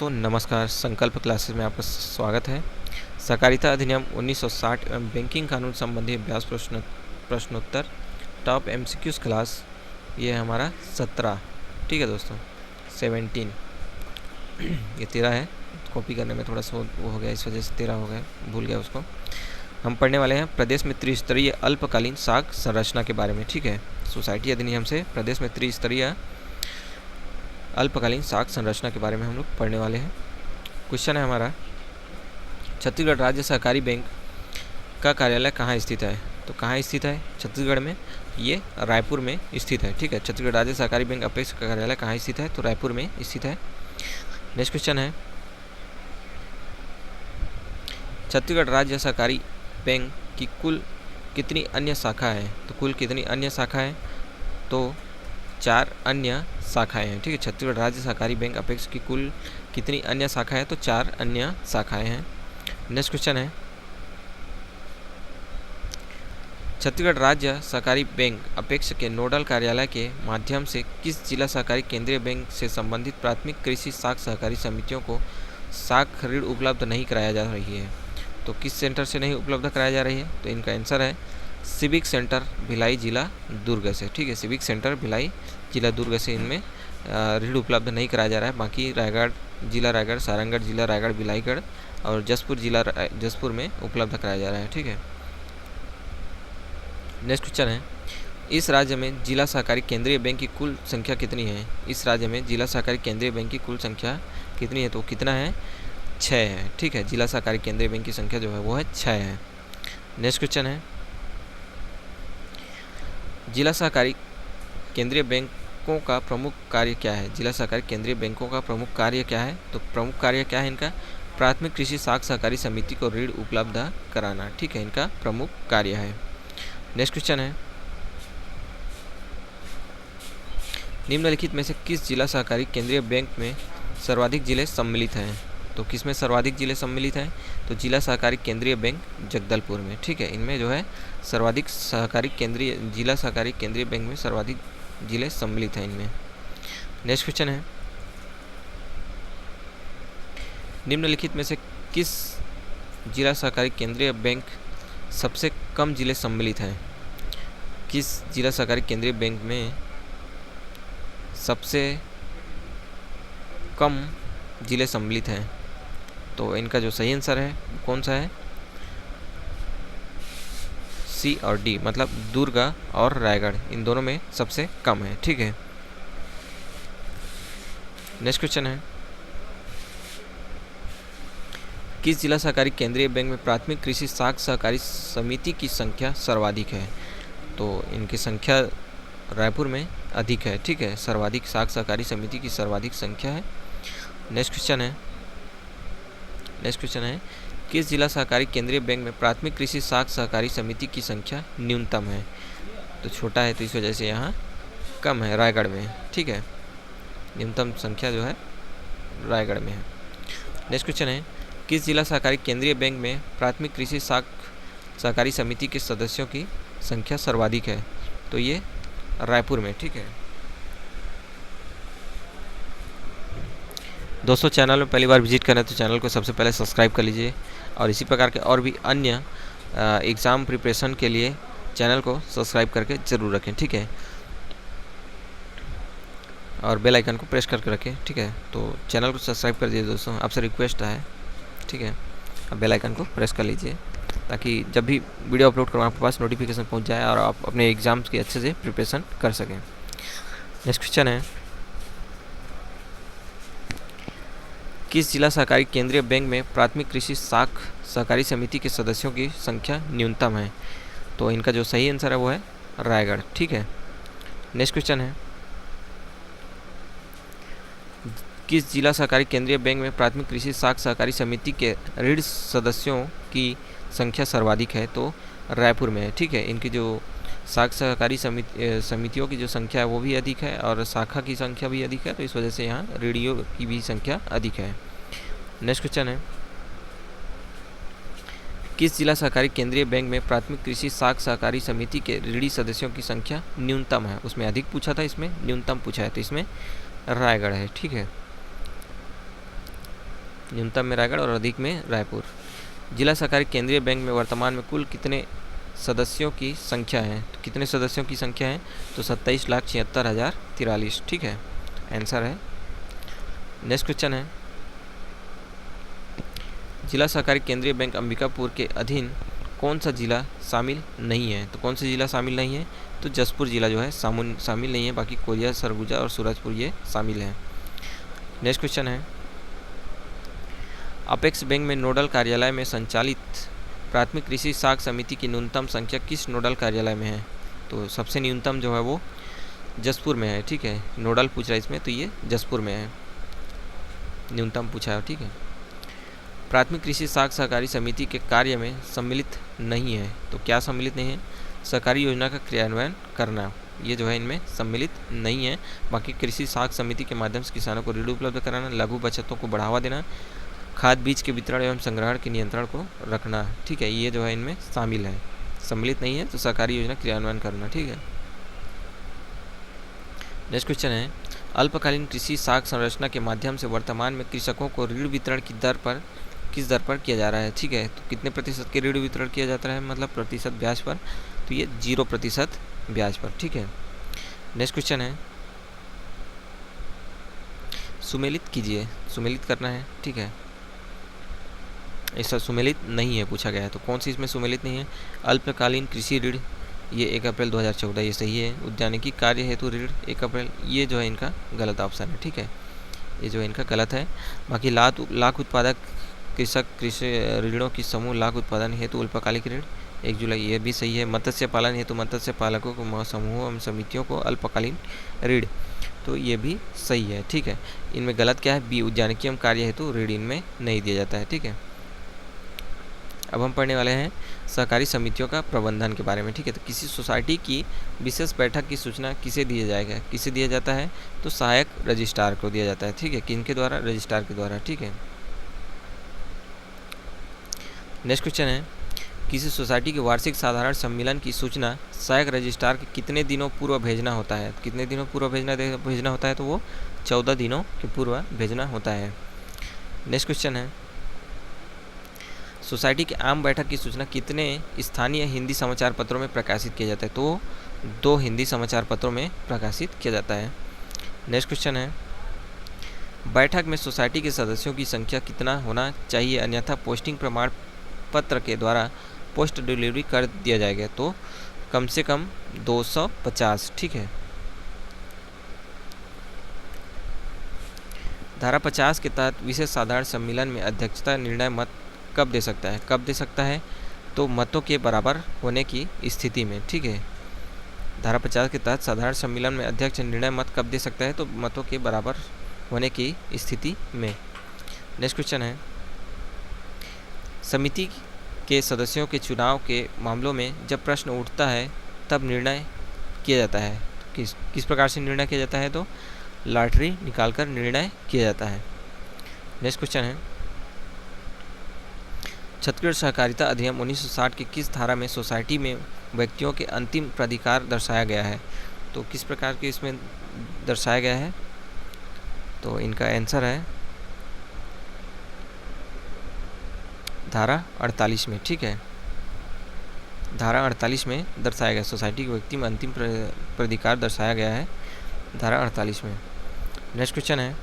दोस्तों नमस्कार। संकल्प क्लासेस में आपका स्वागत है। सहकारिता अधिनियम 1960 एवं बैंकिंग कानून संबंधी अभ्यास प्रश्नोत्तर टॉप एमसीक्यूज क्लास, ये है हमारा 17। ठीक है दोस्तों, 17 ये 13 है। कॉपी करने में थोड़ा सा वो हो गया, इस वजह से 13 हो गया, भूल गया उसको। हम पढ़ने वाले हैं प्रदेश में त्रिस्तरीय अल्पकालीन साख संरचना के बारे में। ठीक है, सोसाइटी अधिनियम से प्रदेश में त्रिस्तरीय अल्पकालीन साख संरचना के बारे में हम लोग पढ़ने वाले हैं। क्वेश्चन है हमारा, छत्तीसगढ़ राज्य सहकारी बैंक का कार्यालय कहाँ स्थित है? तो कहाँ स्थित है छत्तीसगढ़ में? ये रायपुर में स्थित है। ठीक है, छत्तीसगढ़ राज्य सहकारी बैंक अपेक्स का कार्यालय कहाँ स्थित है? तो रायपुर में स्थित है। नेक्स्ट क्वेश्चन है, छत्तीसगढ़ राज्य सहकारी बैंक की कुल कितनी अन्य शाखा है? तो कुल कितनी अन्य शाखा है? तो 4 अन्य शाखाएं हैं। ठीक है, छत्तीसगढ़ राज्य सहकारी बैंक अपेक्स की कुल कितनी अन्य शाखाएं हैं? तो 4 अन्य शाखाएं हैं। नेक्स्ट क्वेश्चन है, छत्तीसगढ़ राज्य सहकारी बैंक अपेक्स के नोडल कार्यालय के माध्यम से किस जिला सहकारी केंद्रीय बैंक से संबंधित प्राथमिक कृषि साख सहकारी समितियों को साख ऋण उपलब्ध नहीं कराया जा रही है? तो किस सेंटर से नहीं उपलब्ध कराया जा रही है? तो इनका आंसर है सिविक सेंटर भिलाई जिला दुर्ग से। ठीक है, सिविक सेंटर भिलाई जिला दुर्ग से इनमें ऋण उपलब्ध नहीं कराया जा रहा है। बाकी रायगढ़ जिला रायगढ़, सारंगढ़ जिला रायगढ़, बिलाईगढ़ और जसपुर जिला जसपुर में उपलब्ध कराया जा रहा है। ठीक है, नेक्स्ट क्वेश्चन है, इस राज्य में जिला सहकारी केंद्रीय बैंक की कुल संख्या कितनी है? इस राज्य में जिला सहकारी केंद्रीय बैंक की कुल संख्या कितनी है? तो कितना है? 6 है। ठीक है, जिला सहकारी केंद्रीय बैंक की संख्या जो है वो है 6 है। नेक्स्ट क्वेश्चन है, जिला सहकारी केंद्रीय बैंकों का प्रमुख कार्य क्या है? जिला सहकारी केंद्रीय बैंकों का प्रमुख कार्य क्या है? तो प्रमुख कार्य क्या है इनका? प्राथमिक कृषि साख सहकारी समिति को ऋण उपलब्ध कराना। ठीक है, इनका प्रमुख कार्य है। नेक्स्ट क्वेश्चन है, निम्नलिखित में से किस जिला सहकारी केंद्रीय बैंक में सर्वाधिक जिले सम्मिलित हैं? तो किस में सर्वाधिक जिले सम्मिलित हैं? तो जिला सहकारी केंद्रीय बैंक जगदलपुर में। ठीक है, इनमें जो है सर्वाधिक सहकारी केंद्रीय जिला सहकारी केंद्रीय बैंक में सर्वाधिक जिले सम्मिलित हैं इनमें। नेक्स्ट क्वेश्चन है, निम्नलिखित में से किस जिला सहकारी केंद्रीय बैंक सबसे कम जिले सम्मिलित हैं? किस जिला सहकारी केंद्रीय बैंक में सबसे कम जिले सम्मिलित हैं? तो इनका जो सही आंसर है कौन सा है? सी और डी, मतलब दुर्ग और रायगढ़, इन दोनों में सबसे कम है। ठीक है, नेक्स्ट क्वेश्चन है, किस जिला सहकारी केंद्रीय बैंक में प्राथमिक कृषि साख सहकारी समिति की संख्या सर्वाधिक है? तो इनकी संख्या रायपुर में अधिक है। ठीक है, सर्वाधिक साख सहकारी समिति की सर्वाधिक संख्या है। नेक्स्ट क्वेश्चन है, किस जिला सहकारी केंद्रीय बैंक में प्राथमिक कृषि साख सहकारी समिति की संख्या न्यूनतम है? तो छोटा है तो इस वजह से यहाँ कम है, रायगढ़ में। ठीक है, न्यूनतम संख्या जो है रायगढ़ में है। नेक्स्ट क्वेश्चन है, किस जिला सहकारी केंद्रीय बैंक में प्राथमिक कृषि साख सहकारी समिति के सदस्यों की संख्या सर्वाधिक है? तो ये रायपुर में। ठीक है दोस्तों, चैनल में पहली बार विजिट करें तो चैनल को सबसे पहले सब्सक्राइब कर लीजिए और इसी प्रकार के और भी अन्य एग्ज़ाम प्रिपरेशन के लिए चैनल को सब्सक्राइब करके ज़रूर रखें। ठीक है, और बेल आइकन को प्रेस करके रखें। ठीक है, तो चैनल को सब्सक्राइब कर दीजिए दोस्तों, आपसे रिक्वेस्ट है। ठीक है, अब बेल आइकन को प्रेस कर लीजिए ताकि जब भी वीडियो अपलोड करूँ आपके पास नोटिफिकेशन पहुंच जाए और आप अपने एग्ज़ाम्स की अच्छे से प्रिपरेशन कर सकें। नेक्स्ट क्वेश्चन है, किस जिला सहकारी केंद्रीय बैंक में प्राथमिक कृषि साख सहकारी समिति के सदस्यों की संख्या न्यूनतम है? तो इनका जो सही आंसर है वो है रायगढ़। ठीक है, नेक्स्ट क्वेश्चन है, किस जिला सहकारी केंद्रीय बैंक में प्राथमिक कृषि साख सहकारी समिति के ऋण सदस्यों की संख्या सर्वाधिक है? तो रायपुर में है। ठीक है, इनकी जो साख सहकारी समितियों की जो संख्या है वो भी अधिक है और शाखा की संख्या भी अधिक है, तो इस वजह से यहाँ ऋणियों की भी संख्या अधिक है। नेक्स्ट क्वेश्चन है, किस जिला सहकारी केंद्रीय बैंक में प्राथमिक कृषि साख सहकारी समिति के ऋणी सदस्यों की संख्या न्यूनतम है? उसमें अधिक पूछा था, इसमें न्यूनतम पूछा है, तो इसमें रायगढ़ है। ठीक है, न्यूनतम में रायगढ़ और अधिक में रायपुर। जिला सहकारी केंद्रीय बैंक में वर्तमान में कुल कितने सदस्यों की संख्या है? तो कितने सदस्यों की संख्या है? तो 27,76,043। ठीक है, आंसर है। नेक्स्ट क्वेश्चन है, जिला सहकारी केंद्रीय बैंक अंबिकापुर के अधीन कौन सा जिला शामिल नहीं है? तो कौन सा जिला शामिल नहीं है? तो जसपुर जिला जो है शामिल नहीं है, बाकी कोरिया, सरगुजा और सूरजपुर ये शामिल हैं। नेक्स्ट क्वेश्चन है, अपेक्स बैंक में नोडल कार्यालय में संचालित प्राथमिक कृषि साख समिति की न्यूनतम संख्या किस नोडल कार्यालय में है? तो सबसे न्यूनतम जो है वो जसपुर में है। ठीक है, नोडल पूछ रहा है इसमें, तो ये जसपुर में है, न्यूनतम पूछा है। ठीक है, प्राथमिक कृषि साख सहकारी समिति के कार्य में सम्मिलित नहीं है। तो क्या सम्मिलित नहीं है? सहकारी योजना का क्रियान्वयन करना, ये जो है इनमें सम्मिलित नहीं है। बाकी कृषि साख समिति के माध्यम से किसानों को ऋण उपलब्ध कराना, लघु बचतों को बढ़ावा देना, खाद बीज के वितरण एवं संग्रहण के नियंत्रण को रखना। ठीक है, ये जो है इनमें शामिल है। सम्मिलित नहीं है तो सहकारी योजना क्रियान्वयन करना। ठीक है, नेक्स्ट क्वेश्चन है, अल्पकालीन कृषि साख संरचना के माध्यम से वर्तमान में कृषकों को ऋण वितरण की दर पर किस दर पर किया जा रहा है? ठीक है, तो कितने प्रतिशत के ऋण वितरण किया जाता है, मतलब प्रतिशत ब्याज पर? तो ये 0% ब्याज पर। ठीक है, नेक्स्ट क्वेश्चन है, सुमेलित कीजिए, सुमेलित करना है। ठीक है, ऐसा सुमेलित नहीं है पूछा गया है, तो कौन सी इसमें सुमेलित नहीं है? अल्पकालीन कृषि ऋण, ये 1 अप्रैल 2014, ये सही है। उद्यानिकी कार्य हेतु ऋण 1 अप्रैल, ये जो है इनका गलत ऑप्शन है। ठीक है, ये जो है इनका गलत है। बाकी लाख उत्पादक कृषक कृषि ऋणों की समूह लाख उत्पादन हेतु अल्पकालिक ऋण 1 जुलाई, ये भी सही है। मत्स्य पालन हेतु मत्स्य पालकों को समूहों एवं समितियों को अल्पकालीन ऋण, तो ये भी सही है। ठीक है, इनमें गलत क्या है? बी, उद्यानिकी एवं कार्य हेतु ऋण इनमें नहीं दिया जाता है। ठीक है, अब हम पढ़ने वाले हैं सहकारी समितियों का प्रबंधन के बारे में। ठीक है, तो किसी सोसाइटी की विशेष बैठक की सूचना किसे दिया जाएगा? किसे दिया जाता है? तो सहायक रजिस्ट्रार को दिया जाता है। ठीक है, किनके द्वारा? रजिस्ट्रार के द्वारा। ठीक है, नेक्स्ट क्वेश्चन है, किसी सोसाइटी के वार्षिक साधारण सम्मेलन की सूचना सहायक रजिस्ट्रार के कितने दिनों पूर्व भेजना होता है? कितने दिनों पूर्व भेजना होता है? तो वो 14 दिनों के पूर्व भेजना होता है। नेक्स्ट क्वेश्चन है, सोसाइटी की आम बैठक की सूचना कितने स्थानीय हिंदी समाचार पत्रों में प्रकाशित किया जाता है? तो 2 हिंदी समाचार पत्रों में प्रकाशित किया जाता है। नेक्स्ट क्वेश्चन है, बैठक में सोसाइटी के सदस्यों की संख्या कितना होना चाहिए, अन्यथा पोस्टिंग प्रमाण पत्र के द्वारा पोस्ट डिलीवरी कर दिया जाएगा? तो कम से कम 250। ठीक है, धारा 50 के तहत विशेष साधारण सम्मेलन में अध्यक्षता निर्णय मत कब दे सकता है? कब दे सकता है? तो मतों के बराबर होने की स्थिति में। ठीक है, धारा 50 के तहत साधारण सम्मेलन में अध्यक्ष निर्णय मत कब दे सकता है? तो मतों के बराबर होने की स्थिति में। नेक्स्ट क्वेश्चन है, समिति के सदस्यों के चुनाव के मामलों में जब प्रश्न उठता है तब निर्णय किया जाता है। तो किस प्रकार से निर्णय किया जाता है? तो लॉटरी निकालकर निर्णय किया जाता है। नेक्स्ट क्वेश्चन है, छत्तीसगढ़ सहकारिता अधिनियम 1960 की किस धारा में सोसाइटी में व्यक्तियों के अंतिम प्राधिकार दर्शाया गया है? तो किस प्रकार के इसमें दर्शाया गया है? तो इनका आंसर है धारा 48 में। ठीक है, धारा 48 में दर्शाया गया, सोसाइटी के व्यक्ति में अंतिम प्राधिकार दर्शाया गया है धारा 48 में। नेक्स्ट क्वेश्चन है,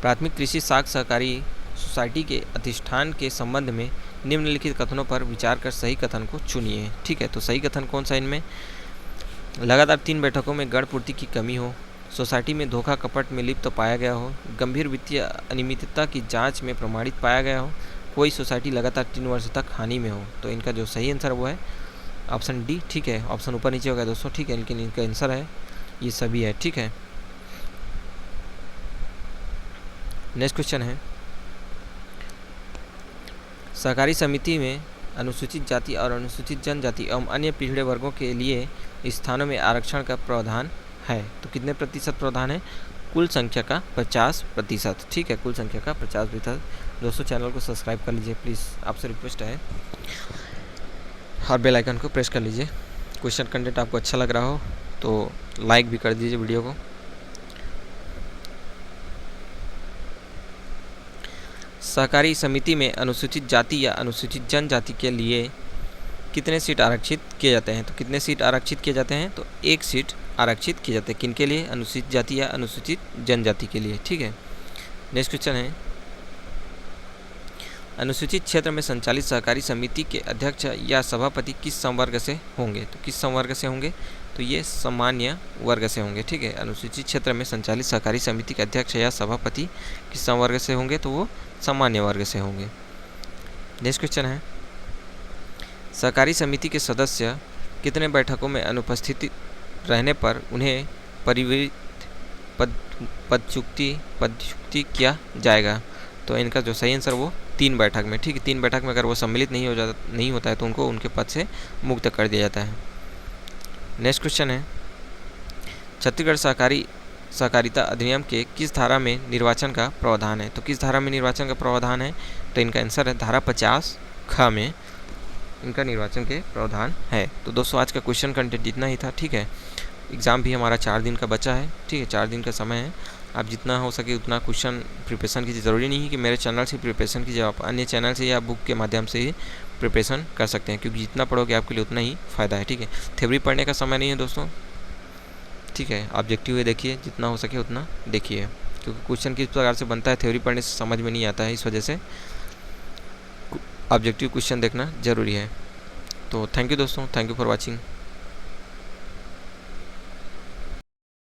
प्राथमिक कृषि साख सहकारी सोसाइटी के अधिष्ठान के संबंध में निम्नलिखित कथनों पर विचार कर सही कथन को चुनिए। ठीक है, तो सही कथन कौन सा इनमें? लगातार 3 बैठकों में गढ़ पूर्ति की कमी हो, सोसाइटी में धोखा कपट में लिप्त पाया गया हो, गंभीर वित्तीय अनियमितता की जांच में प्रमाणित पाया गया हो, कोई सोसाइटी लगातार 3 वर्ष तक हानि में हो। तो इनका जो सही आंसर वो है ऑप्शन डी। ठीक है, ऑप्शन ऊपर नीचे हो गया दोस्तों। ठीक है, लेकिन इनका आंसर है ये सभी है। ठीक है, नेक्स्ट क्वेश्चन है, सहकारी समिति में अनुसूचित जाति और अनुसूचित जनजाति एवं अन्य पिछड़े वर्गों के लिए स्थानों में आरक्षण का प्रावधान है। तो कितने प्रतिशत प्रावधान है? कुल संख्या का 50%। ठीक है, कुल संख्या का 50%। दोस्तों चैनल को सब्सक्राइब कर लीजिए प्लीज़, आपसे रिक्वेस्ट है, और बेल आइकन को प्रेस कर लीजिए। क्वेश्चन कंटेंट आपको अच्छा लग रहा हो तो लाइक भी कर दीजिए वीडियो को। सहकारी समिति में अनुसूचित जाति या अनुसूचित जनजाति के लिए कितने सीट आरक्षित किए जाते हैं? तो कितने सीट आरक्षित किए जाते हैं? तो 1 सीट आरक्षित किए जाते हैं। किनके लिए? अनुसूचित जाति या अनुसूचित जनजाति के लिए। ठीक है, नेक्स्ट क्वेश्चन है, अनुसूचित क्षेत्र में संचालित सहकारी समिति के अध्यक्ष या सभापति किस संवर्ग से होंगे? तो किस संवर्ग से होंगे? तो ये सामान्य वर्ग से होंगे। ठीक है, अनुसूचित क्षेत्र में संचालित सहकारी समिति के अध्यक्ष या सभापति किस संवर्ग से होंगे? तो वो सामान्य वर्ग से होंगे। नेक्स्ट क्वेश्चन है, सहकारी समिति के सदस्य कितने बैठकों में अनुपस्थित रहने पर उन्हें परिवर्तित पदच्युति किया जाएगा? तो इनका जो सही आंसर वो 3 बैठक में। ठीक है, 3 बैठक में अगर वो सम्मिलित नहीं होता है तो उनको उनके पद से मुक्त कर दिया जाता है। नेक्स्ट क्वेश्चन है, छत्तीसगढ़ सहकारिता अधिनियम के किस धारा में निर्वाचन का प्रावधान है? तो किस धारा में निर्वाचन का प्रावधान है? तो इनका आंसर है धारा 50 ख में इनका निर्वाचन के प्रावधान है। तो दोस्तों आज का क्वेश्चन कंटेंट इतना ही था। ठीक है, एग्ज़ाम भी हमारा 4 दिन का बचा है। ठीक है, 4 दिन का समय है, आप जितना हो सके उतना क्वेश्चन प्रिपरेशन कीजिए। ज़रूरी नहीं है कि मेरे चैनल से प्रिपरेशन कीजिए, आप अन्य चैनल से या बुक के माध्यम से ही प्रिपरेशन कर सकते हैं, क्योंकि जितना पढ़ोगे आपके लिए उतना ही फ़ायदा है। ठीक है, थ्योरी पढ़ने का समय नहीं है दोस्तों। ठीक है, ऑब्जेक्टिव ये देखिए, जितना हो सके उतना देखिए, क्योंकि क्वेश्चन किस प्रकार से बनता है थ्योरी पढ़ने से समझ में नहीं आता है, इस वजह से ऑब्जेक्टिव क्वेश्चन देखना ज़रूरी है। तो थैंक यू दोस्तों, थैंक यू फॉर वॉचिंग।